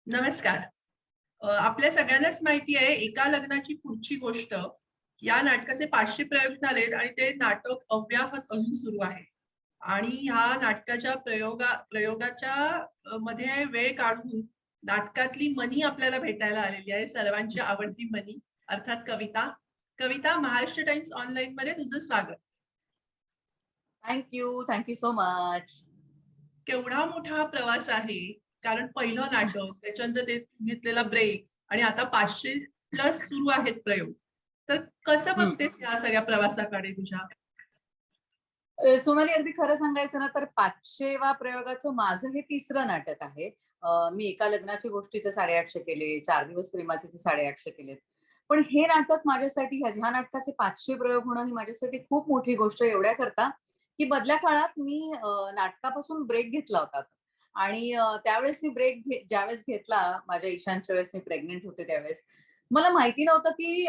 नमस्कार. आपल्या सगळ्यांनाच माहिती आहे, एका लग्नाची पुढची गोष्ट या नाटकाचे 500 प्रयोग झालेत आणि ते नाटक अव्याहत अजून सुरू आहे. आणि ह्या नाटकाच्या प्रयोगाच्या मध्ये वेळ काढून नाटकातली मनी आपल्याला भेटायला आलेली आहे. सर्वांची आवडती मनी अर्थात कविता. कविता, महाराष्ट्र टाइम्स ऑनलाईन मध्ये तुझं स्वागत. Thank you so much. केवढा मोठा हा प्रवास आहे. कारण पहिलं नाटक, त्याच्यानंतर ते घेतलेला ब्रेक आणि आता 500 प्लस सुरू आहेत प्रयोग. तर कसं बघतेस या सगळ्या प्रवासाकडे तुझ्या? सोनाली, अगदी खरं सांगायचं ना तर 500वा प्रयोगाचं माझं हे तिसरं नाटक आहे. मी एका लग्नाच्या गोष्टीचे 850 केले, 4 दिवस प्रेमाचे 850 केलेत. पण हे नाटक माझ्यासाठी, ह्या नाटकाचे 500 प्रयोग होणं ही माझ्यासाठी खूप मोठी गोष्ट आहे. एवढ्या करता की मधल्या काळात मी नाटकापासून ब्रेक घेतला होता. आणि त्यावेळेस मी ज्यावेळेस घेतला, माझ्या ईशानच्या वेळेस मी प्रेग्नेंट होते त्यावेळेस मला माहिती नव्हतं की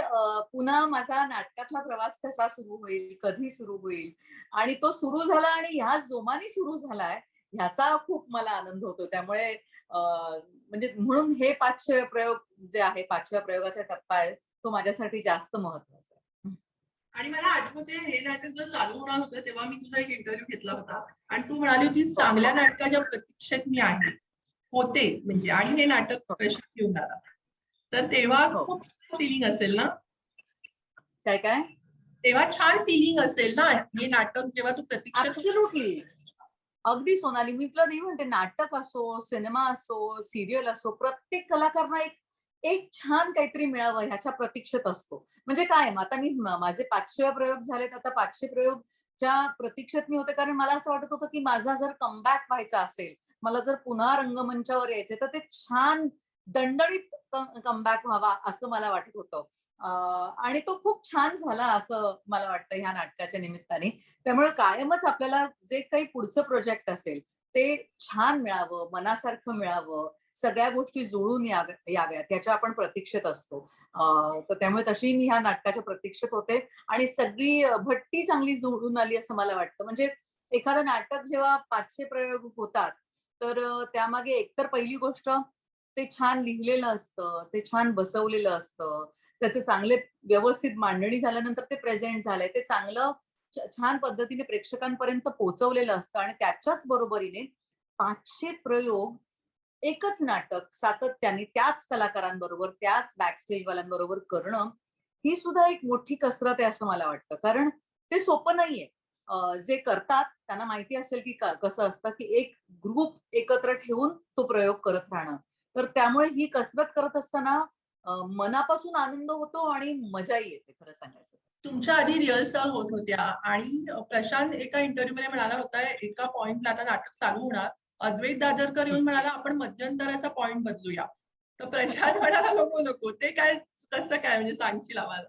पुन्हा माझा नाटकातला प्रवास कसा सुरू होईल, कधी सुरू होईल. आणि तो सुरू झाला आणि ह्या जोमाने सुरू झालाय, ह्याचा खूप मला आनंद होतो. त्यामुळे म्हणजे म्हणून हे 500 प्रयोग जे आहे, 5व्या प्रयोगाचा टप्पा आहे, तो माझ्यासाठी जास्त महत्वाचा आहे. आणि मला आठवते हे नाटक जेव्हा चालू होणार होतं तेव्हा मी तुझा एक इंटरव्ह्यू घेतला होता आणि तू म्हणाली होती हो. चांगल्या नाटकाच्या प्रतीक्षेत मी आहे. होते म्हणजे आणि हे नाटक हो. प्रेक्षक घेऊन आला. तर तेव्हा हो. खूप फिलिंग असेल ना? काय काय तेव्हा छान फिलिंग असेल ना, हे नाटक जेव्हा तू प्रतीक्षेत होता? ऍब्सोल्युटली. अगदी सोनाली, मी तुला नाही म्हणते, नाटक असो, सिनेमा असो, सिरियल असो, प्रत्येक कलाकारांना एक एक छान काहीतरी मिळावं ह्याच्या प्रतीक्षेत असतो. म्हणजे काय, आता माझे 500 प्रयोग झालेत, आता 500 प्रयोगच्या प्रतीक्षेत मी होते. कारण मला असं वाटत होतं की माझा जर कमबॅक व्हायचा असेल, मला जर पुन्हा रंगमंचावर यायचे, तर ते छान दणदणीत कमबॅक व्हावा असं मला वाटत होतं. आणि तो खूप छान झाला असं मला वाटतं ह्या नाटकाच्या निमित्ताने. त्यामुळे कायमच आपल्याला जे काही पुढचं प्रोजेक्ट असेल ते छान मिळावं, मनासारखं मिळावं, सगळ्या गोष्टी जुळून याव्यात याच्या आपण प्रतीक्षेत असतो. तर त्यामुळे तशी मी ह्या नाटकाच्या प्रतीक्षेत होते आणि सगळी भट्टी चांगली जुळून आली असं मला वाटतं. म्हणजे एखादं नाटक जेव्हा 500 प्रयोग होतात, तर त्यामागे एकतर पहिली गोष्ट, ते छान लिहिलेलं असतं, ते छान बसवलेलं असतं, त्याचे चांगले व्यवस्थित मांडणी झाल्यानंतर ते प्रेझेंट झालंय, ते चांगलं छान पद्धतीने प्रेक्षकांपर्यंत पोहोचवलेलं असतं. आणि त्याच्याच बरोबरीने 500 प्रयोग, एकच नाटक सातत्याने त्याच कलाकारांबरोबर, त्याच बॅकस्टेज वाल्यांबरोबर करणं, ही सुद्धा एक मोठी कसरत आहे असं मला वाटतं. कारण ते सोपं नाहीये. जे करतात त्यांना माहिती असेल की कसं असतं की एक ग्रुप एकत्र ठेवून तो प्रयोग करत राहणं. तर त्यामुळे ही कसरत करत असताना मनापासून आनंद होतो आणि मजाही येते, खरं सांगायचं. तुमच्या आधी रिहर्सल होत होत्या आणि प्रशांत एका इंटरव्ह्यू मध्ये म्हणाला होता, एका पॉइंटला आता नाटक चालू होणार, अद्वैत दादरकर येऊन म्हणाला, आपण मध्यंतराचा पॉइंट बदलूया. तर प्रशांत म्हणाला, नको नको, ते काय, कसं काय, म्हणजे सांगशील आम्हाला?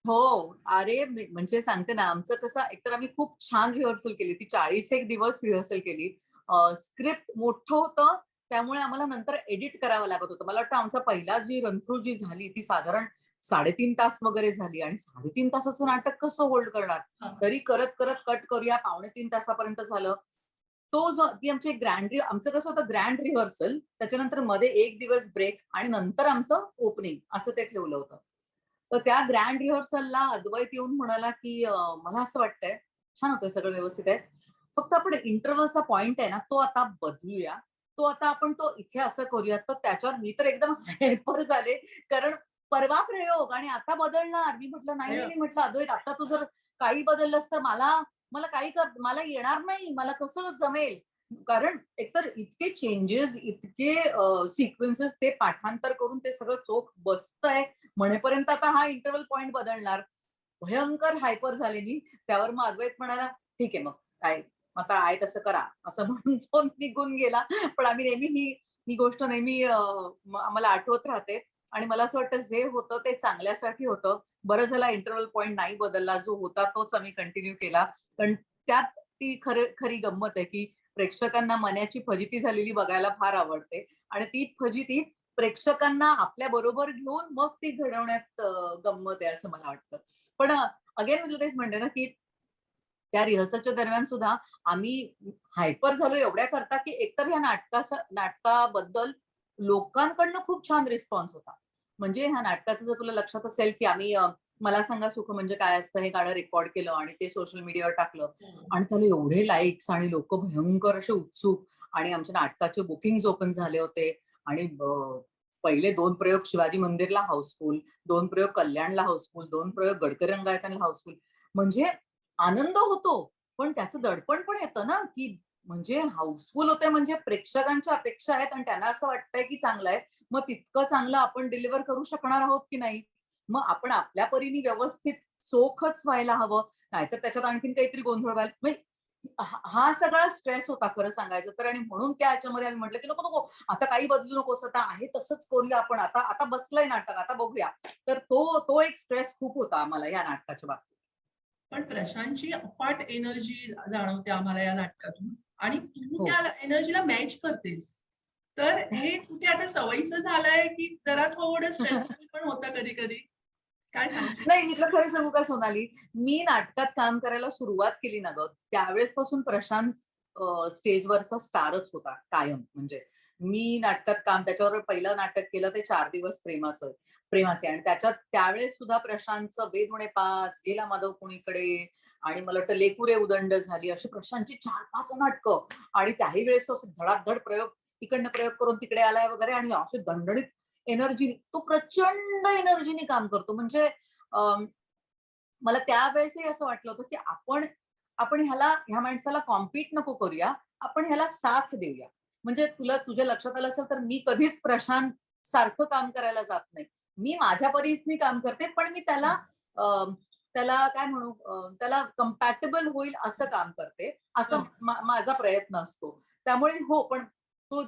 हो. अरे, म्हणजे सांगते ना, आमचं कसं, एकतर आम्ही खूप छान रिहर्सल केली. ती 40 एक दिवस रिहर्सल केली. स्क्रिप्ट मोठं होतं, त्यामुळे आम्हाला नंतर एडिट करावं लागत होतं. मला वाटतं आमचा पहिला जी रन थ्रू जी झाली ती साधारण 3.5 तास वगैरे झाली. आणि 3.5 तासाचं नाटक कसं होल्ड करणार? हा. तरी करत करत कट करूया, 2.25 तासापर्यंत झालं. ती आमची आमचं कसं होतं, ग्रँड रिहर्सल, त्याच्यानंतर मध्ये 1 दिवस ब्रेक आणि नंतर आमचं ओपनिंग, असं ते ठेवलं होतं. तर त्या ग्रँड रिहर्सलला अद्वैत येऊन म्हणाला की मला असं वाटतंय, छान होतंय, सगळं व्यवस्थित आहे, फक्त आपण इंटरव्हलचा पॉइंट आहे ना, तो आता बदलूया, तो आता आपण तो इथे असं करूया. तर त्याच्यावर मी तर एकदम हायपर झाले. कारण परवा प्रयोग आणि आता बदलणार. मी म्हटलं, नाही अरे नाही वा. नाही, म्हटलं अद्वैत, आता तू जर काही बदललंस तर मला मला काही मला येणार नाही, मला कसं जमेल? कारण एकतर इतके चेंजेस, इतके सिक्वेन्सेस, ते पाठांतर करून ते सगळं चोख बसतंय म्हणेपर्यंत आता हा इंटरव्हल पॉइंट बदलणार. भयंकर हायपर झाले मी. त्यावर मग अद्वैत म्हणाला, ठीक आहे, मग काय, आता आहे तसं करा, असं म्हणून तो निघून गेला. पण आम्ही नेहमी ही ही गोष्ट नेहमी आम्हाला आठवत राहते. आणि मला असं वाटतं, जे होतं ते चांगल्यासाठी होतं. बरं झालं इंटरव्हल पॉइंट नाही बदलला, जो होता तोच आम्ही कंटिन्यू केला. कारण त्यात ती खरी गंमत आहे की प्रेक्षकांना मनाची फजिती झालेली बघायला फार आवडते. आणि ती फजिती प्रेक्षकांना आपल्या बरोबर घेऊन मग ती घडवण्यात गंमत आहे असं मला वाटतं. पण अगेन म्हणजे तेच म्हणते ना, की त्या रिहर्सलच्या दरम्यान सुद्धा आम्ही हायपर झालो एवढ्या करता, की एकतर ह्या नाटकाबद्दल लोकांकडनं खूप छान रिस्पॉन्स होता. म्हणजे ह्या नाटकाचं जर तुला लक्षात असेल, की आम्ही मला सांगा सुख म्हणजे काय असतं हे गाणं रेकॉर्ड केलं आणि ते सोशल मीडियावर टाकलं आणि त्याला एवढे लाईक्स आणि लोक भयंकर असे उत्सुक आणि आमच्या नाटकाचे बुकिंग ओपन झाले होते आणि पहिले 2 प्रयोग शिवाजी मंदिरला हाऊसफुल, 2 प्रयोग कल्याणला हाऊसफुल, 2 प्रयोग गडकरी रंगायतांना हाऊसफुल. म्हणजे आनंद होतो, पण त्याचं दडपण पण येतं ना, की म्हणजे हाऊसफुल होते म्हणजे प्रेक्षकांच्या अपेक्षा आहेत आणि त्यांना असं वाटतंय की चांगलं आहे. मग तितकं चांगलं आपण डिलिव्हर करू शकणार आहोत की नाही? मग आपण आपल्या परीने व्यवस्थित चोखच व्हायला हवं. नाहीतर त्याच्यात आणखीन काहीतरी गोंधळ व्हायला म्हणजे हा सगळा स्ट्रेस होता खरं सांगायचं तर आणि म्हणून त्या ह्याच्यामध्ये आम्ही म्हटलं की नको नको आता काही बदलू नकोस आता आहे तसंच करूया आपण आता आता बसलंय नाटक आता बघूया. तर तो तो एक स्ट्रेस खूप होता आम्हाला या नाटकाच्या बाबतीत. पण प्रशांतची अफाट एनर्जी जाणवते आम्हाला या नाटकातून आणि तू हो. त्या एनर्जीला मॅच करतेस. तर हे कुठे आता सवयीचं झालंय की जरा थोडं स्ट्रेसफुल पण होतं कधी-कधी? काय सांगशील? नाही, मी तुला खरं सांगू का सोनाली, मी नाटकात काम करायला सुरुवात केली ना गं, त्यावेळेसपासून प्रशांत स्टेजवरचा स्टारच होता कायम. म्हणजे मी नाटकात काम त्याच्याबरोबर पहिलं नाटक केलं ते 4 दिवस प्रेमाचे आणि त्याच्यात त्यावेळेस सुद्धा प्रशांतचं वेद उणे 5, गेला माधव कुणीकडे आणि मला वाटतं लेकुरे उदंड झाली अशी प्रशांतची 4-5 नाटकं आणि त्याही वेळेस तो असे धडाधड प्रयोग इकडनं प्रयोग करून तिकडे आलाय वगैरे आणि असे दणदणीत एनर्जी तो प्रचंड एनर्जीने काम करतो. म्हणजे अं, मला त्यावेळेसही असं वाटलं होतं, की आपण आपण ह्या माणसाला कॉम्पीट नको करूया. आपण ह्याला साथ देऊया. म्हणजे तुला तुझ्या लक्षात आलं असेल तर मी कधीच प्रशांत सारखं काम करायला जात नाही. मी माझ्या परीने काम करते, पण मी त्याला अ, त्याला काय म्हणू त्याला कंपॅटिबल होईल असं काम करते. असं हं. माझा प्रयत्न असतो. त्यामुळे हो, पण तो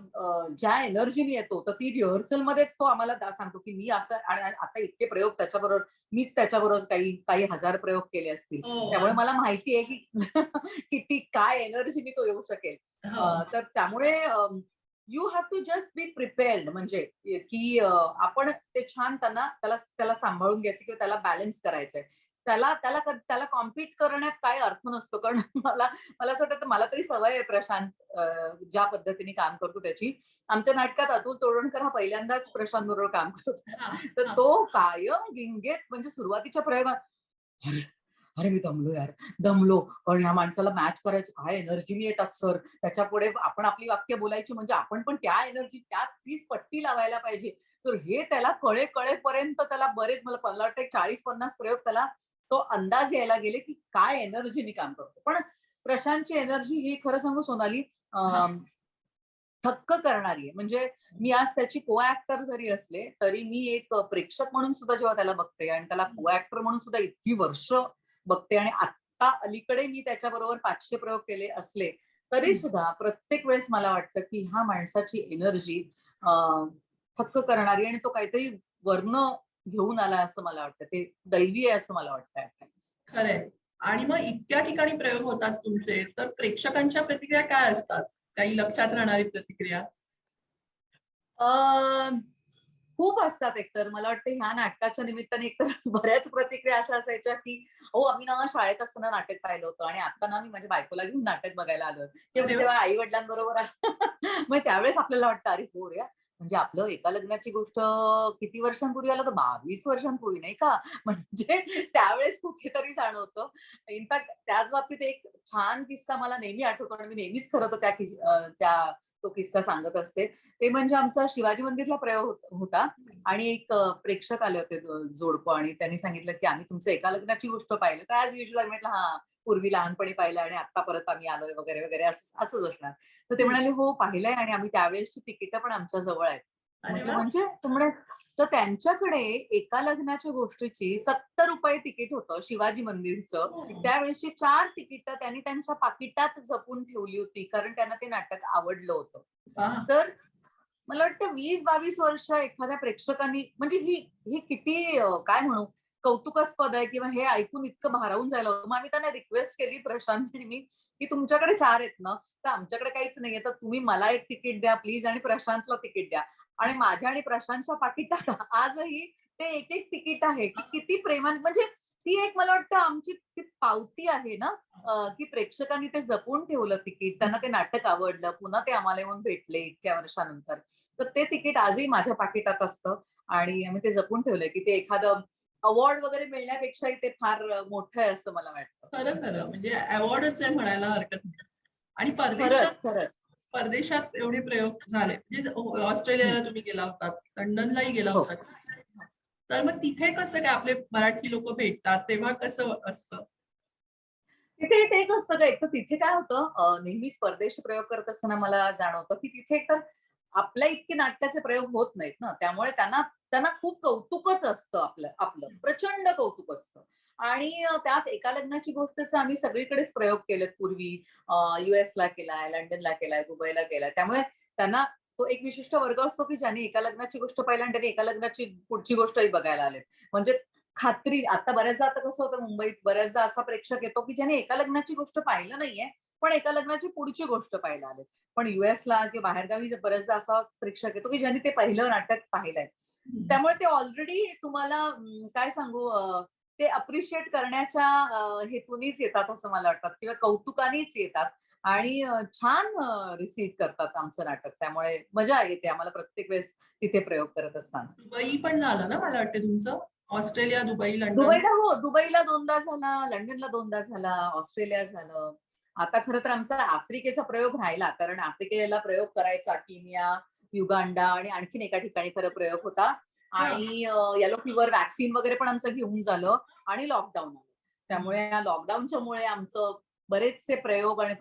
ज्या एनर्जीने येतो, तर ती रिहर्सलमध्येच तो आम्हाला सांगतो, की मी असं आणि आता इतके प्रयोग त्याच्याबरोबर मीच त्याच्याबरोबर काही काही हजार प्रयोग केले असतील. हो, त्यामुळे मला माहिती आहे, की किती काय एनर्जीने तो येऊ शकेल. हो. तर त्यामुळे you have to just be prepared म्हणजे की आपण ते छान त्याला त्याला सांभाळून घ्यायचं किंवा त्याला बॅलन्स करायचंय. त्याला कॉम्पीट करण्यात काही अर्थ नसतो. कारण मला मला असं वाटतं मला तरी सवय आहे प्रशांत ज्या पद्धतीने काम करतो त्याची. आमच्या नाटकात अतुल तोडणकर हा पहिल्यांदाच प्रशांत बरोबर काम करतो. हां, तर हां. तो कायम गिंगेत म्हणजे सुरुवातीच्या प्रयोगात, "अरे, अरे मी दमलो यार, दमलो. कारण ह्या माणसाला मॅच करायचं काय एनर्जीने येतात सर. त्याच्यापुढे आपण आपली वाक्य बोलायची म्हणजे आपण पण त्या एनर्जी त्यात तीच पट्टी लावायला पाहिजे." तर हे त्याला कळेपर्यंत त्याला बरेच मला वाटतं 40-50 प्रयोग त्याला तो अंदाज यायला गेले, की काय एनर्जीने काम करतो. पण प्रशांतची एनर्जी ही खरं सांगू सोनाली हां. थक्क करणारी आहे. म्हणजे मी आज त्याची को ॲक्टर जरी असले, तरी मी एक प्रेक्षक म्हणून सुद्धा जेव्हा त्याला बघते आणि त्याला को ॲक्टर म्हणून सुद्धा इतकी वर्ष बघते आणि आत्ता अलीकडे मी त्याच्याबरोबर 500 प्रयोग केले असले, तरी हं. सुद्धा प्रत्येक वेळेस मला वाटतं, की ह्या माणसाची एनर्जी थक्क करणारी आणि तो काहीतरी वरनं घेऊन आला असं मला वाटतं. ते दैवी आहे असं मला वाटतं ॲट टाईम्स. खरंय. आणि मग इतक्या ठिकाणी प्रयोग होतात तुमचे, तर प्रेक्षकांच्या प्रतिक्रिया काय असतात? काही लक्षात राहणारी प्रतिक्रिया? खूप असतात एकतर. मला वाटतं ह्या नाटकाच्या निमित्ताने एकतर बऱ्याच प्रतिक्रिया अशा असायच्या, की "अहो, आम्ही ना शाळेत असताना नाटक पाहिलं होतं आणि आता ना मी माझ्या बायकोला घेऊन नाटक बघायला आलोय किंवा मी अरे वाह! तेव्हा आई-वडिलांबरोबर मग त्यावेळेस आपल्याला वाटतं, "अरे हो रे! म्हणजे आपलं एका लग्नाची गोष्ट किती वर्षांपूर्वी आलं होतं? 22 वर्षांपूर्वी नाही का?" म्हणजे त्यावेळेस कुठेतरी जाणवतं. इनफॅक्ट त्याच बाबतीत एक छान किस्सा मला नेहमी आठवतो आणि मी नेहमीच खरं तर तो किस्सा सांगत असते. ते म्हणजे आमचा शिवाजी मंदिरला प्रयोग होता आणि एक प्रेक्षक आले होते जोडपं आणि त्यांनी सांगितलं, की "आम्ही तुमचं एका लग्नाची गोष्ट पाहिलं." तर ॲज युजुअल आम्ही म्हटलं, "हां, पूर्वी लहानपणी पाहिलं आणि आत्ता परत आम्ही आलोय वगैरे, वगैरे असंच असणार." तर ते हं. म्हणाले, "हो, पाहिलंय आणि आम्ही त्यावेळेसची तिकीटं पण आमच्या जवळ आहेत." अरे म्हटलं, वाह! "म्हणजे?" तर म्हणे, तर त्यांच्याकडे एका लग्नाच्या गोष्टीची ₹70 तिकीट होतं शिवाजी मंदिरचं. हो. त्यावेळेसची 4 तिकीटं त्यांनी त्यांच्या पाकिटात जपून ठेवली होती, कारण त्यांना ते नाटक आवडलं होतं. वाह! तर मला वाटतं 20-22 वर्ष एखाद्या प्रेक्षकांनी म्हणजे ही ही किती काय म्हणू कौतुकास्पद आहे किंवा हे ऐकून इतकं भारावून जायला होतं. मग आम्ही त्यांना रिक्वेस्ट केली प्रशांत आणि मी, की तुमच्याकडे 4 आहेत ना, तर आमच्याकडे काहीच नाहीये. तर तुम्ही मला 1 तिकीट द्या प्लीज आणि प्रशांतला तिकीट द्या. आणि माझ्या आणि प्रशांतच्या पाकिटात आजही ते एक तिकीट आहे, की किती प्रेमाने म्हणजे ती एक मला वाटतं आमची ती पावती आहे ना, की प्रेक्षकांनी ते जपून ठेवलं तिकीट. त्यांना ते नाटक आवडलं. पुन्हा ते आम्हाला येऊन भेटले इतक्या वर्षानंतर. तर ते तिकीट आजही माझ्या पाकिटात असतं आणि आम्ही ते जपून ठेवलंय, की ते एखादं अवॉर्ड वगैरे मिळण्यापेक्षाही ते फार मोठं आहे असं मला वाटतं. खरं म्हणजे अवॉर्डच आहे म्हणायला हरकत नाही. आणि परदेशात खरंच. परदेशात एवढे प्रयोग झाले म्हणजे हं. ऑस्ट्रेलियाला तुम्ही गेला होतात, लंडनलाही गेला हो. होतात. तर मग तिथे कसं काय आपले मराठी लोक भेटतात तेव्हा कसं असतं? तिथे तेच असतं का, एक तर तिथे काय होतं, नेहमीच परदेशी प्रयोग करत असताना मला जाणवतं, की तिथे एकतर आपल्या इतके नाटकाचे प्रयोग होत नाहीत ना, त्यामुळे त्यांना त्यांना खूप कौतुकच असतं आपलं आपलं. प्रचंड कौतुक असतं. आणि त्यात एका लग्नाची गोष्टच आम्ही सगळीकडेच प्रयोग केलेत पूर्वी. यूएसला केलाय, लंडनला केलाय, दुबईला केलाय. त्यामुळे त्यांना तो एक विशिष्ट वर्ग असतो, की ज्यांनी एका लग्नाची गोष्ट पाहिली आणि त्यांनी एका लग्नाची पुढची गोष्टही बघायला आलेत. म्हणजे खात्री आता बऱ्याचदा आता कसं होतं मुंबईत बऱ्याचदा असा प्रेक्षक येतो, की ज्याने एका लग्नाची गोष्ट पाहिलं नाहीये, पण एका लग्नाची पुढची गोष्ट पाहायला आलेत. पण यूएसला किंवा बाहेरगावी बऱ्याचदा असा प्रेक्षक येतो, की ज्यांनी ते पहिलं नाटक पाहिलंय. हं. त्यामुळे ते ऑलरेडी तुम्हाला काय सांगू, ते अप्रिशिएट करण्याच्या हेतूनीच येतात असं मला वाटतं किंवा कौतुकानेच येतात आणि छान रिसीव्ह करतात आमचं नाटक. त्यामुळे मजा येते आम्हाला प्रत्येक वेळेस तिथे प्रयोग करत असताना. दुबई पण झालं ना मला वाटतं तुमचं? Australia, Dubai, London. दुबईला हो, दुबईला 2दा झाला, लंडनला 2दा झाला, ऑस्ट्रेलिया झालं. आता खरं तर आमचा आफ्रिकेचा प्रयोग राहिला. कारण आफ्रिकेला प्रयोग करायचा केनिया, युगांडा आणि आणखीन एका ठिकाणी खरं प्रयोग होता. हां. आणि येलो फीव्हर व्हॅक्सिन वगैरे पण आमचं घेऊन झालं आणि लॉकडाऊन आलं. हं. त्यामुळे या लॉकडाऊनच्यामुळे आमचं बरेचसे प्रयोग आणि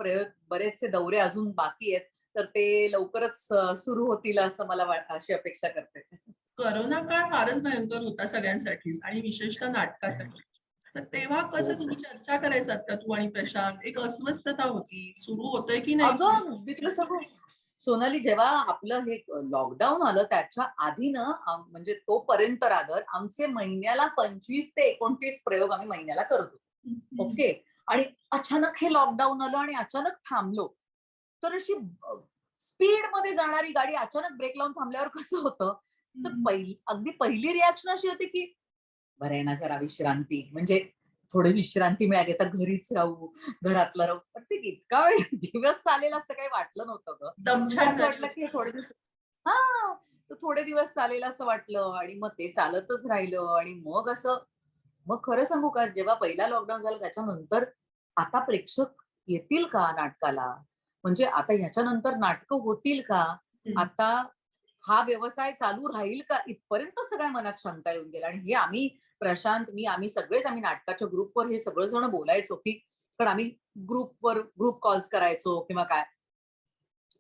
बरेचसे दौरे अजून बाकी आहेत. तर ते लवकरच सुरू होतील असं मला अशी अपेक्षा करते. कोरोना काळ फारच भयंकर होता सगळ्यांसाठीच आणि विशेषतः नाटकासाठी. तर तेव्हा हो, कसं हो. तुम्ही चर्चा करायचात का तू आणि प्रशांत? एक अस्वस्थता होती. सुरू होतोय की नाही पुढे? अगं, मी तुला सांगू, सोनाली, जेव्हा आपलं हे लॉकडाऊन आलं त्याच्या आधी ना, म्हणजे तोपर्यंत रादर आमचे महिन्याला 25 ते 29 प्रयोग आम्ही महिन्याला करत होतो. हं, हं. ओके. आणि अचानक हे लॉकडाऊन आलं आणि अचानक थांबलो. तर अशी स्पीडमध्ये जाणारी गाडी अचानक ब्रेक लावून थांबल्यावर कसं होतं, तर हं. अगदी पहिली रिएक्शन अशी होती, की बरं आहे ना जरा विश्रांती. म्हणजे थोडी विश्रांती मिळाली तर घरीच राहू, घरातलं राहू. पण ते इतका वेळ दिवस चालेल असं काही वाटलं नव्हतं गं. म्हणजे दमछाक असं झाली वाटलं, होती की का? थोडे दिवस हां, तर थोडे दिवस चालेल असं वाटलं आणि मग ते चालतच राहिलं आणि मग खरं सांगू का, जेव्हा पहिला लॉकडाऊन झाला त्याच्यानंतर आता प्रेक्षक येतील का नाटकाला? म्हणजे आता ह्याच्यानंतर नाटकं होतील का? हं. आता हा व्यवसाय चालू राहील का? इथपर्यंत सगळ्या मनात शंका येऊन गेल्या आणि हे आम्ही प्रशांत, मी, आम्ही नाटकाच्या ग्रुपवर हे सगळेजण बोलायचो, की कारण आम्ही ग्रुप कॉल्स करायचो किंवा काय.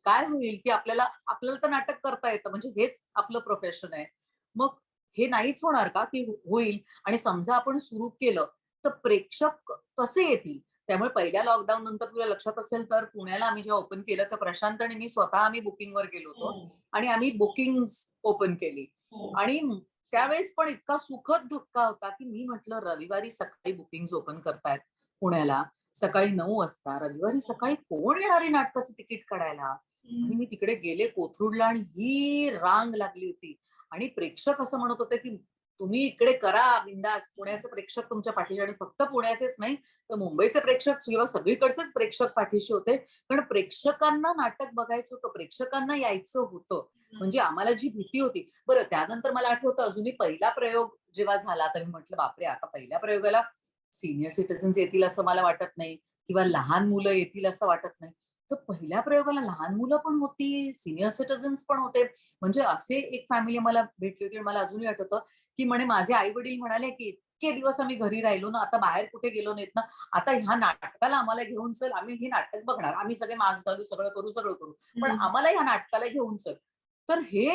काय होईल, की आपल्याला आपल्याला तर नाटक करता येतं म्हणजे हेच आपलं प्रोफेशन आहे. मग हे नाहीच होणार का, की होईल आणि समजा आपण सुरू केलं, तर प्रेक्षक कसे येतील? त्यामुळे पहिल्या लॉकडाऊन नंतर तुला लक्षात असेल तर पुण्याला आम्ही जेव्हा ओपन केलं, तर प्रशांत आणि मी स्वतः आम्ही बुकिंगवर गेलो हो, होतो आणि आम्ही बुकिंग्ज ओपन केली. हो. आणि त्यावेळेस पण इतका सुखद धक्का होता, की मी म्हटलं रविवारी सकाळी बुकिंग्ज ओपन करतायत पुण्याला. सकाळी 9 वाजता. रविवारी सकाळी कोण येणार आहे नाटकाचं तिकीट काढायला? आणि हं. मी तिकडे गेले कोथरूडला आणि ही रांग लागली होती. आणि प्रेक्षक असं म्हणत होते, की तुम्ही इकडे करा बिंदास. पुण्याचे प्रेक्षक तुमच्या पाठीशी आणि फक्त पुण्याचेच नाही, तर मुंबईचे प्रेक्षक किंवा सगळीकडचेच प्रेक्षक पाठीशी होते. कारण प्रेक्षकांना नाटक बघायचं होतं, प्रेक्षकांना यायचं होतं. म्हणजे आम्हाला जी भीती होती. बरं त्यानंतर मला आठवतं अजूनही पहिला प्रयोग जेव्हा झाला, तर मी म्हटलं, "बापरे! आता पहिल्या प्रयोगाला सीनियर सिटिझन्स येतील असं मला वाटत नाही किंवा लहान मुलं येतील असं वाटत नाही." तर पहिल्या प्रयोगाला लहान मुलं पण होती, सीनियर सिटिझन्स पण होते. म्हणजे असे एक फॅमिली मला भेटली होती आणि मला अजूनही आठवतं, की म्हणे माझे आई-वडील म्हणाले, की "इतके दिवस आम्ही घरी राहिलो ना, आता बाहेर कुठे गेलो नाहीत ना, आता ह्या नाटकाला आम्हाला घेऊन चल. आम्ही हे नाटक बघणार. आम्ही सगळे मास्क घालू, सगळं करू. पण हं. आम्हाला ह्या नाटकाला घेऊन चल." तर हे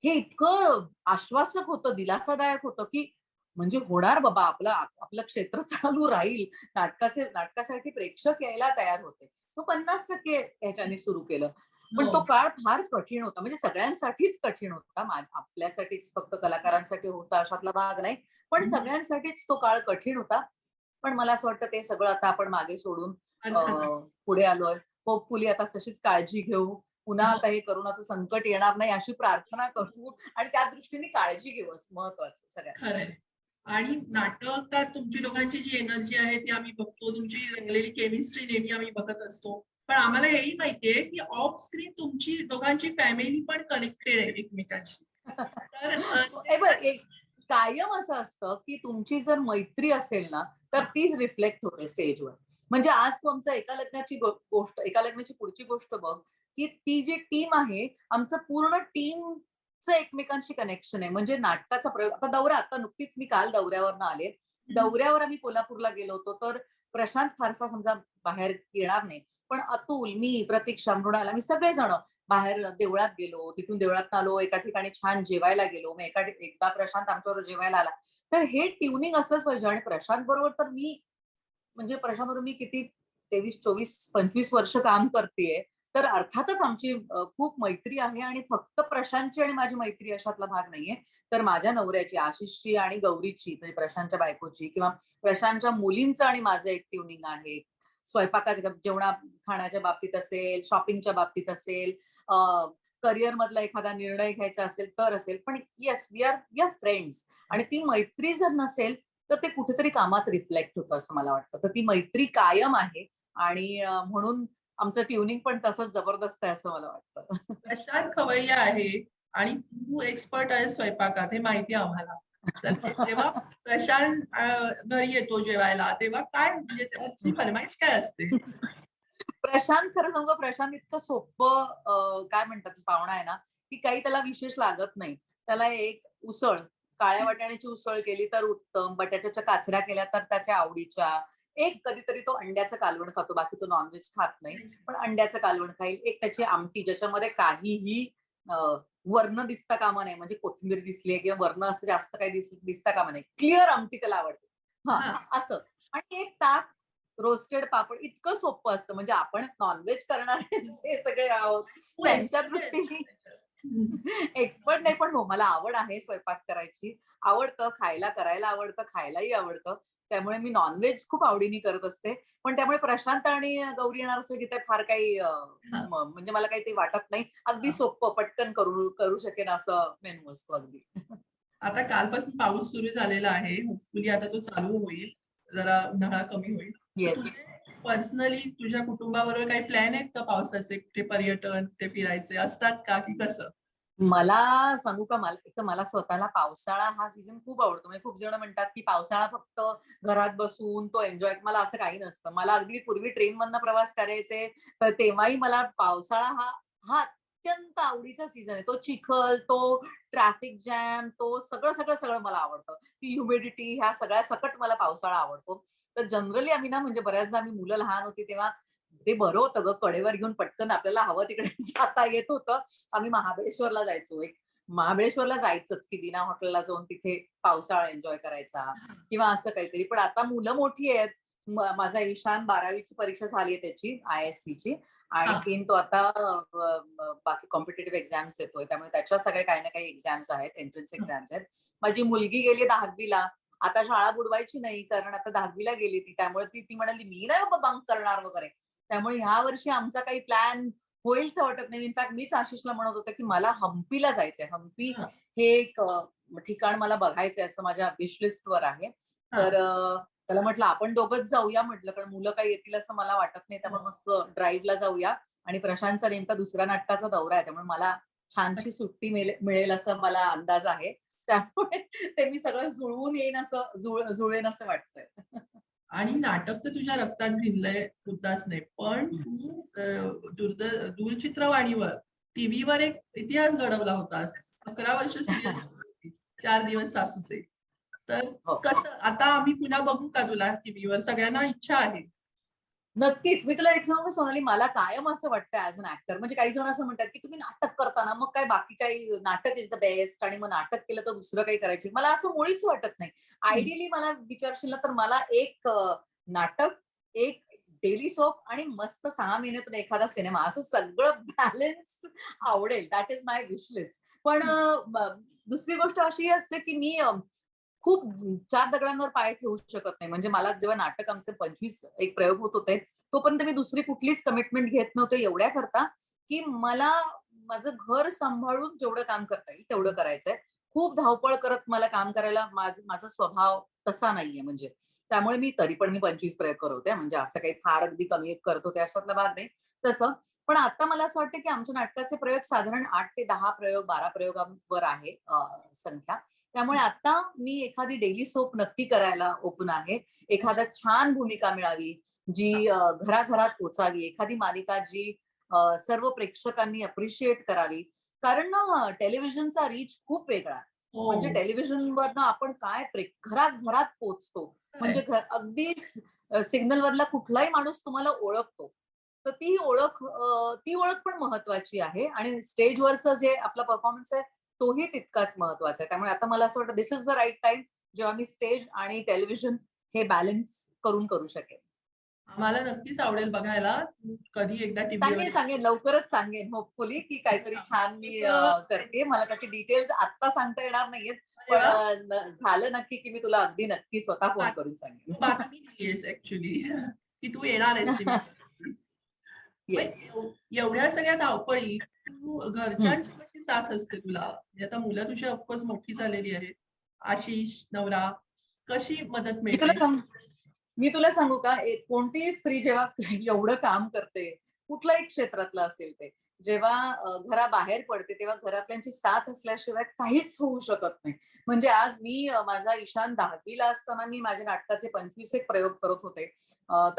हे इतकं आश्वासक होतं, दिलासादायक होतं, की म्हणजे होणार बाबा आपलं आपलं क्षेत्र चालू राहील. नाटकासाठी प्रेक्षक यायला तयार होते. मग 50% ह्याच्याने सुरू केलं. पण हो. तो काळ फार कठीण होता. म्हणजे सगळ्यांसाठीच कठीण होता. आपल्यासाठीच फक्त कलाकारांसाठी होता अशातला भाग नाही. पण हं. सगळ्यांसाठीच तो काळ कठीण होता. पण मला असं वाटतं ते सगळं आता आपण मागे सोडून अर्थातच. पुढे आलोय. होपफुली आता तशीच काळजी घेऊ. पुन्हा हो. आता हे कोरोनाचं संकट येणार नाही अशी प्रार्थना करू आणि त्या दृष्टीने काळजी घेऊ असं महत्वाचं सगळ्यात. खरंय. आणि नाटकात तुमची दोघांची जी एनर्जी आहे ती आम्ही बघतो. तुमची रंगलेली केमिस्ट्री नेहमी आम्ही बघत असतो. पण आम्हाला हेही माहितीये की ऑफ स्क्रीन तुमची दोघांची फॅमिली पण कनेक्टेड आहे एकमेकांशी. तर ते एक कायम असं असतं की तुमची जर मैत्री असेल ना तर तीच रिफ्लेक्ट होते स्टेजवर. म्हणजे आज तू आमचं एका लग्नाची गोष्ट, एका लग्नाची पुढची गोष्ट बघ, की ती जी टीम आहे, आमचं पूर्ण टीमचं एकमेकांशी कनेक्शन आहे. म्हणजे नाटकाचा प्रयोग, आता दौरा, आता नुकतीच मी काल दौऱ्यावरनं आले. दौऱ्यावर आम्ही कोल्हापूरला गेलो होतो, तर प्रशांत फारसा समजा बाहेर येणार नाही. पण अतुल, मी, प्रतीक्षा, मृणाल, आम्ही सगळेजण बाहेर देवळात गेलो, तिथून देवळात आलो, एका ठिकाणी छान जेवायला गेलो. मग एकदा प्रशांत आमच्याबरोबर जेवायला आला. तर हे ट्युनिंग असलंच पाहिजे. आणि प्रशांत बरोबर तर मी, म्हणजे प्रशांत बरोबर मी किती 23, 24, 25 वर्ष काम करतेय. तर अर्थातच आमची खूप मैत्री आहे. आणि फक्त प्रशांतची आणि माझी मैत्री अशातला भाग नाहीये. तर माझ्या नवऱ्याची, आशिषची आणि गौरीची, म्हणजे प्रशांतच्या बायकोची, किंवा प्रशांतच्या मुलींचं आणि माझं एक ट्युनिंग आहे. स्वयंपाकाच्या, जेवणा खाण्याच्या बाबतीत असेल, शॉपिंगच्या बाबतीत असेल, करिअर मधला एखादा निर्णय घ्यायचा असेल तर असेल. पण येस, वी आर फ्रेंड्स. आणि ती मैत्री जर नसेल तर ते कुठेतरी कामात रिफ्लेक्ट होतं असं मला वाटतं. तर ती मैत्री कायम आहे. आणि म्हणून आमचं ट्युनिंग पण तसंच जबरदस्त आहे असं मला वाटतं. प्रशांत खवय्या आहे आणि तू एक्सपर्ट आहे स्वयंपाकात, हे माहिती आहे आम्हाला. तर जेव्हा प्रशांत घरी येतो जेवायला, तेव्हा काय म्हणजे त्याची फरमाईश काय असते? प्रशांत, खरं सांगू, प्रशांत इतकं सोपं काय म्हणतात पाहुणा आहे ना, की काही त्याला विशेष लागत नाही. त्याला एक उसळ, काळ्या वाटाण्याची उसळ केली तर उत्तम, बटाट्याच्या काचऱ्या केल्या तर त्याच्या आवडीच्या. एक कधीतरी तो अंड्याचं कालवण खातो, बाकी तो नॉनव्हेज खात नाही. पण अंड्याचं कालवण खाईल. एक त्याची आमटी, ज्याच्यामध्ये काहीही वर्ण दिसता कामा नये. म्हणजे कोथिंबीर दिसलीये किंवा वर्ण असं जास्त काही दिसता कामा नये. क्लिअर आमटी त्याला आवडते. हा, हां. असं. आणि एक ताक, रोस्टेड पापड, इतकं सोपं असतं. म्हणजे आपण नॉनव्हेज करणारे जे सगळे आहोत, तू त्यांच्या एक्सपर्ट आहेस दृष्टीने त्याच्यात. हं. एक्सपर्ट नाही, पण हो, मला आवड आहे स्वयंपाक करायची. आवडतं खायला, करायला आवडतं, खायलाही आवडतं. त्यामुळे मी नॉनव्हेज खूप आवडीने करत असते. पण त्यामुळे प्रशांत आणि गौरी येणार असले की ते फार काही हां, म्हणजे मला काही ते वाटत नाही. अगदी हां. सोपं, पटकन करू करू शकेन असं मेनू असतो अगदी. आता कालपासून पाऊस सुरू झालेला आहे. होपफुली आता तो चालू होईल. जरा उन्हाळा कमी होईल. तर येस. तुझे पर्सनली तुझ्या कुटुंबाबरोबर काही प्लॅन आहेत का पावसाचे? कुठे पर्यटन, कुठे फिरायचे असतात का की कसं? मला सांगू का, मला एक तर मला स्वतःला पावसाळा हा सीझन खूप आवडतो. म्हणजे खूप जण म्हणतात की पावसाळा फक्त घरात बसून तो एन्जॉय, मला असं काही नसतं. मला अगदी पूर्वी ट्रेनमधनं प्रवास करायचे, तर तेव्हाही मला पावसाळा हा हा अत्यंत आवडीचा सीझन आहे. तो चिखल, तो ट्रॅफिक जॅम, तो सगळं सगळं सगळं मला आवडतं. ती ह्युमिडिटी, ह्या सगळ्या सकट मला पावसाळा आवडतो. तर जनरली आम्ही ना, म्हणजे बऱ्याचदा आम्ही, मुलं लहान होती तेव्हा ते बरं होतं ग, कडेवर घेऊन पटकन आपल्याला हवं तिकडे जाता येत होतं. आम्ही महाबळेश्वरला जायचो. महाबळेश्वरला जायचंच, की दिना हॉटेलला जाऊन तिथे पावसाळा एन्जॉय करायचा किंवा असं काहीतरी. पण आता मुलं मोठी आहेत. माझा ईशान 12वी परीक्षा झाली आहे त्याची, ISC ची. हां. आणखीन तो आता बाकी कॉम्पिटेटिव्ह एक्झाम्स देतोय. त्यामुळे त्याच्या सगळे काही ना काही एक्झाम्स आहेत, एंट्रन्स एक्झाम्स आहेत. माझी मुलगी गेली 10वीला. आता शाळा बुडवायची नाही, कारण आता 10वीला गेली ती. त्यामुळे ती ती म्हणाली, मी नाही बाबा बंक करणार वगैरे. त्यामुळे ह्या वर्षी आमचा काही प्लॅन होईलच वाटत नाही. इनफॅक्ट मीच आशिषला म्हणत होते, की मला हम्पीला जायचंय. हम्पी हां, हे एक ठिकाण मला बघायचंय, असं माझ्या विश लिस्टवर आहे. तर हां. त्याला म्हटलं आपण दोघंच जाऊया म्हटलं, कारण मुलं काही येतील असं मला वाटत नाही. त्यामुळे मस्त ड्राईव्हला जाऊया. आणि प्रशांतचा नेमका दुसऱ्या नाटकाचा दौरा आहे. त्यामुळे मला छानशी सुट्टी मिळेल असं मला अंदाज आहे. त्यामुळे ते मी सगळं जुळवून येईन, असं जुळेन असं वाटतंय. आणि नाटक तर तुझ्या रक्तात भिनलंय, मुद्दाच नाही. पण तू दूरचित्रवाणीवर, टीव्हीवर एक इतिहास घडवला होतास. 11 वर्ष सीरियल सुरू होती. 4 दिवस सासूचे. तर हो. कसं आता आम्ही पुन्हा बघू का तुला टीव्हीवर? सगळ्यांना इच्छा आहे. नक्कीच. मी तुला एक सांगू सोनाली, मला कायम असं वाटतं ॲज अन ॲक्टर, म्हणजे काही जण असं म्हणतात, की तुम्ही नाटक करताना मग काय बाकी काही, नाटक इज द बेस्ट आणि मग नाटक केलं तर दुसरं काही करायची. मला असं मुळीच वाटत नाही. हं. आयडियली मला विचारशील ना, तर मला एक नाटक, एक डेली सोप आणि मस्त 6 महिन्यातून एखादा सिनेमा, असं सगळं बॅलन्स्ड आवडेल. That is my wish list. पण दुसरी गोष्ट अशी असते, की मी खूप 4 दगडांवर पाय ठेवू शकत नाही. म्हणजे मला जेव्हा नाटक आमचे 25 एक प्रयोग होत होते, तोपर्यंत मी दुसरी कुठलीच कमिटमेंट घेत नव्हते, एवढ्या करता, की मला माझं घर सांभाळून जेवढं काम करता येईल तेवढं करायचंय. खूप धावपळ करत मला काम करायला, माझा स्वभाव तसा नाहीये म्हणजे. त्यामुळे मी तरी पण मी 25 प्रयोग करत होते. म्हणजे असं काही फार अगदी कमी करत होते अशातला भाग नाही. तसं. पण आता मला असं वाटतं, की आमच्या नाटकाचे प्रयोग साधारण 8 ते 10 प्रयोग, 12 प्रयोगांवर आहे संख्या. त्यामुळे आता मी एखादी डेली सोप नक्की करायला ओपन आहे. एखादा छान भूमिका मिळावी, जी घराघरात पोहोचावी. एखादी मालिका जी सर्व प्रेक्षकांनी अप्रिशिएट करावी. कारण ना टेलिव्हिजनचा रीच खूप वेगळा आहे. म्हणजे हो. टेलिव्हिजनवरनं आपण काय घरात-घरात पोहोचतो. म्हणजे अगदी सिग्नलवरला कुठलाही माणूस तुम्हाला ओळखतो. तर ती ओळख पण महत्वाची आहे आणि स्टेजवरचं जे आपला परफॉर्मन्स आहे, तोही तितकाच महत्वाचा आहे. त्यामुळे आता मला असं वाटतं this is the right time जेव्हा मी स्टेज आणि टेलिव्हिजन हे बॅलन्स करू शकेन. आम्हाला नक्कीच आवडेल बघायला. तू कधी एकदा टीव्हीवर सांगेन. लवकरच सांगेन होपफुली, की काहीतरी छान मी तसं करते. मला त्याची डिटेल्स आत्ता सांगता येणार नाहीयेत. अरे पण वाह! झालं नक्की, की मी तुला अगदी नक्की स्वतः फोन करून तू सांगेन. बातमी दिलीयेस ॲक्चुअली की तू येणार आहेस टीव्हीवरती. मग येस. एवढ्या सगळ्या धावपळीत तू हं. घरच्यांची कशी साथ असते तुला? म्हणजे आता मुलं तुझी ऑफकोर्स मोठी झालेली आहेत. आशिष, नवरा कशी मदत मी तुला मिळते? सांगू मी तुला सांगू का? कोणतीही स्त्री जेव्हा एवढं काम करते, कुठल्याही क्षेत्रातलं असेल ते, जेव्हा घराबाहेर पडते, तेव्हा घरातल्यांची साथ असल्याशिवाय काहीच होऊ शकत नाही. म्हणजे आज मी माझा ईशान 10वी ला असताना मी माझ्या नाटकाचे 25 एक प्रयोग करत होते.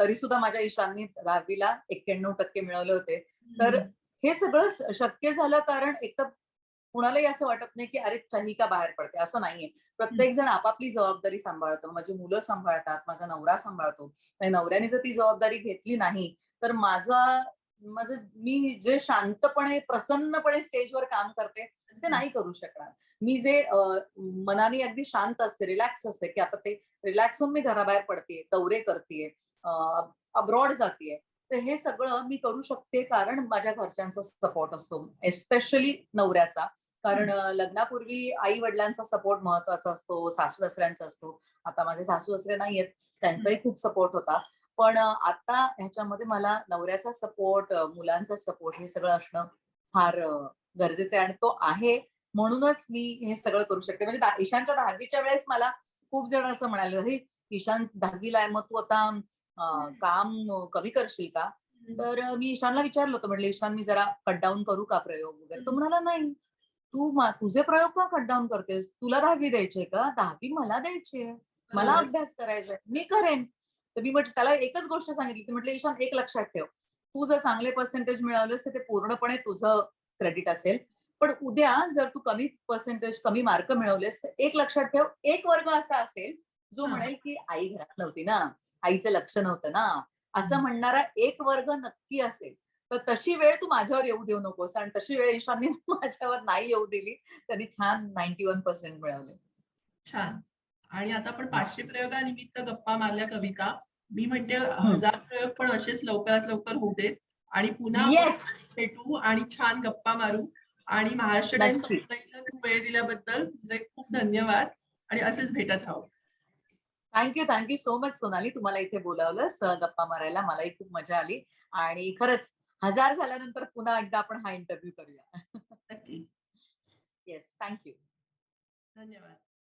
तरी सुद्धा माझ्या ईशाननी 10वी ला 91% मिळवले होते. तर हं, हे सगळं शक्य झालं कारण एकतर कुणालाही असं वाटत नाही, की "अरे, ही का बाहेर पडते?" असं नाहीये. हं. प्रत्येक जण आपापली जबाबदारी सांभाळतो. माझी मुलं सांभाळतात, माझा नवरा सांभाळतो. आणि नवऱ्याने जर ती जबाबदारी घेतली नाही, तर माझं मी जे शांतपणे, प्रसन्नपणे स्टेजवर काम करते, ते नाही करू शकणार. मी जे मनाने अगदी शांत असते, रिलॅक्स असते, की आता ते रिलॅक्स होऊन मी घराबाहेर पडतेय, दौरे करतेय, अब्रॉड जातीये. तर हे सगळं मी करू शकते कारण माझ्या घरच्यांचा सपोर्ट असतो. एस्पेशली नवऱ्याचा. कारण हं, लग्नापूर्वी आई-वडिलांचा सपोर्ट महत्वाचा असतो, सासू-सासऱ्यांचा असतो. आता माझे सासू-सासरे नाहीयेत, हं. त्यांचाही खूप सपोर्ट होता. पण आता ह्याच्यामध्ये मला नवऱ्याचा सपोर्ट, मुलांचा सपोर्ट हे सगळं असणं फार गरजेचं आहे आणि तो आहे. म्हणूनच मी हे सगळं करू शकते. म्हणजे ईशानच्या 10वीच्या वेळेस मला खूप जण असं म्हणाले, "अरे, ईशान 10वी आहे, मग तू आता काम कमी करशील का?" तर मी ईशानला विचारलं होतं, म्हटलं, "ईशान, मी जरा कट डाउन करू का प्रयोग वगैरे?" तो म्हणाला, "नाही. तुझे प्रयोग का कट डाउन करतेस? तुला 10वी द्यायची का? 10वी मला द्यायची आहे. मला बरोबर. अभ्यास करायचा आहे. मी करेन." तर मी म्हटलं त्याला एकच गोष्ट सांगितली, की म्हटलं, "ईशान, एक लक्षात ठेव. तू जर चांगले पर्सेंटेज मिळवलेस, तर ते पूर्णपणे तुझं क्रेडिट असेल. पण उद्या जर तू कमी मार्क मिळवलेस, तर एक लक्षात ठेव, एक वर्ग असा असेल, जो हां. म्हणेल, की आई घरात नव्हती ना, आईचं लक्ष नव्हतं ना." असं हं. म्हणणारा एक वर्ग नक्की असेल. तर तशी वेळ तू माझ्यावर येऊ देऊ नकोस आणि तशी वेळ ईशानने माझ्यावर नाही येऊ दिली. त्यांनी छान 91% मिळवले. छान. आणि आता आपण हं. 500 प्रयोगानिमित्त गप्पा मारल्या कविता. मी म्हणते हं. 1000 प्रयोग पण असेच लवकरात लवकर होऊ देत आणि पुन्हा आपण येस! भेटू आणि छान गप्पा मारू आणि महाराष्ट्र टाइम्स नक्की. ऑनलाईनला तू वेळ दिल्याबद्दल तुझे खूप धन्यवाद आणि असेच भेटत राहू. Thank you so much Sonali. तुम्हाला इथे बोलावलंस गप्पा मारायला. मलाही खूप मजा आली आणि खरंच 1000 झाल्यानंतर पुन्हा एकदा आपण हा इंटरव्ह्यू करूया. नक्की. Yes, thank you. धन्यवाद.